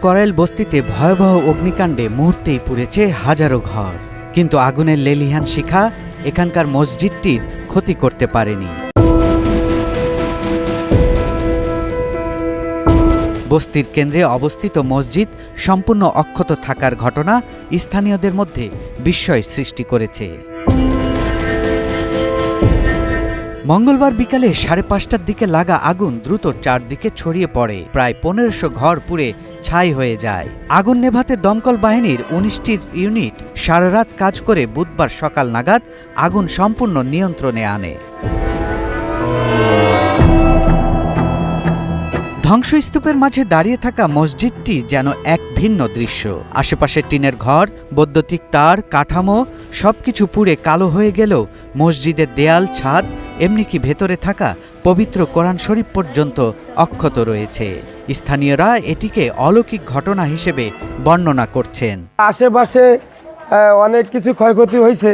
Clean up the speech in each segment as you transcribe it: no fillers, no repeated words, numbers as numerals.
করাইল বস্তিতে ভয়াবহ অগ্নিকাণ্ডে মুহূর্তেই পুড়েছে হাজারো ঘর, কিন্তু আগুনের লেলিহান শিখা এখানকার মসজিদটির ক্ষতি করতে পারেনি। বস্তির কেন্দ্রে অবস্থিত মসজিদ সম্পূর্ণ অক্ষত থাকার ঘটনা স্থানীয়দের মধ্যে বিস্ময় সৃষ্টি করেছে। মঙ্গলবার বিকালে 5:30টার দিকে লাগা আগুন দ্রুত চারদিকে ছড়িয়ে পড়ে। প্রায় 1500 ঘর পুড়ে ছাই হয়ে যায়। আগুন নেভাতে দমকল বাহিনীর 19টি ইউনিট সারা রাত কাজ করে বুধবার সকাল নাগাদ আগুন সম্পূর্ণ নিয়ন্ত্রণে আনে। ধ্বংসস্তূপের মাঝে দাঁড়িয়ে থাকা মসজিদটি যেন এক ভিন্ন দৃশ্য। আশেপাশে টিনের ঘর, বৈদ্যুতিক তার, কাঠামো সবকিছু পুড়ে কালো হয়ে গেলেও মসজিদের দেয়াল, ছাদ, এমনকি ভেতরে থাকা পবিত্র কোরআন শরীফ পর্যন্ত অক্ষত রয়েছে। স্থানীয়রা এটিকে অলৌকিক ঘটনা হিসেবে বর্ণনা করছেন। আশেপাশে অনেক কিছু ক্ষয়ক্ষতি হয়েছে,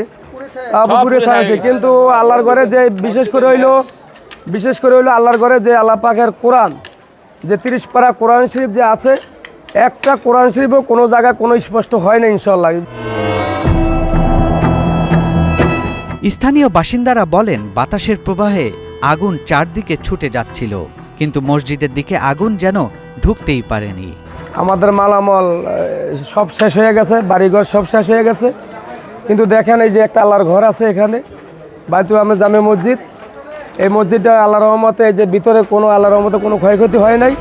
কিন্তু আল্লাহর ঘরে যে বিশেষ করে হইলো আল্লাহর ঘরে যে আল্লাহ পাকের কোরআন, যে 30 পারা কোরআন শরীফ যে আছে, একটা কোরআন শরীফও কোনো জায়গায় কোনো স্পষ্ট হয় না ইনশাআল্লাহ। স্থানীয় বাসিন্দারা বলেন, বাতাসের প্রবাহে আগুন চারদিকে ছুটে যাচ্ছিল, কিন্তু মসজিদের দিকে আগুন যেন ঢুকতেই পারেনি। আমাদের মালামাল সব শেষ হয়ে গেছে, বাড়িঘর সব শেষ হয়ে গেছে, কিন্তু দেখেন এই যে একটা আল্লাহর ঘর আছে এখানে, বাইতুল আহমেদ জামে মসজিদ, এই মসজিদটা আল্লাহর রহমতে যে ভিতরে কোনো আল্লাহর রহমতে কোনো ক্ষয়ক্ষতি হয় নাই।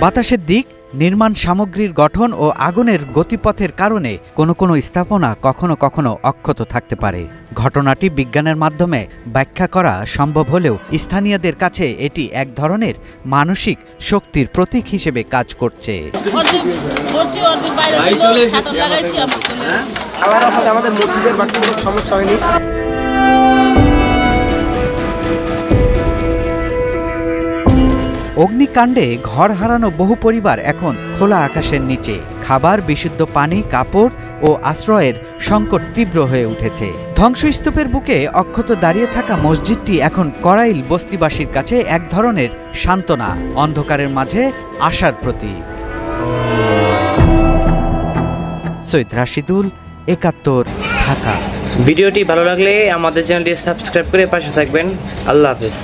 বাতাসের দিক, নির্মাণ সামগ্রীর গঠন ও আগুনের গতিপথের কারণে কোনো কোনো স্থাপনা কখনো কখনো অক্ষত থাকতে পারে। ঘটনাটি বিজ্ঞানের মাধ্যমে ব্যাখ্যা করা সম্ভব হলেও স্থানীয়দের কাছে এটি এক ধরনের মানসিক শক্তির প্রতীক হিসেবে কাজ করছে। আমাদের মসজিদের বাড়তি কোনো সমস্যা হয়নি। অগ্নিকাণ্ডে ঘর হারানো বহু পরিবার এখন খোলা আকাশের নিচে। খাবার, বিশুদ্ধ পানি, কাপড় ও আশ্রয়ের সংকট তীব্র হয়ে উঠেছে। ধ্বংসস্তূপের বুকে অক্ষত দাঁড়িয়ে থাকা মসজিদটি এখন করাইল বস্তিবাসীর কাছে এক ধরনের সান্ত্বনা, অন্ধকারের মাঝে আশার প্রতীক। সৈয়দ রাশিদুল, 71, ঢাকা। ভিডিওটি ভালো লাগলে আমাদের চ্যানেলটি সাবস্ক্রাইব করে পাশে থাকবেন। আল্লাহ হাফেজ।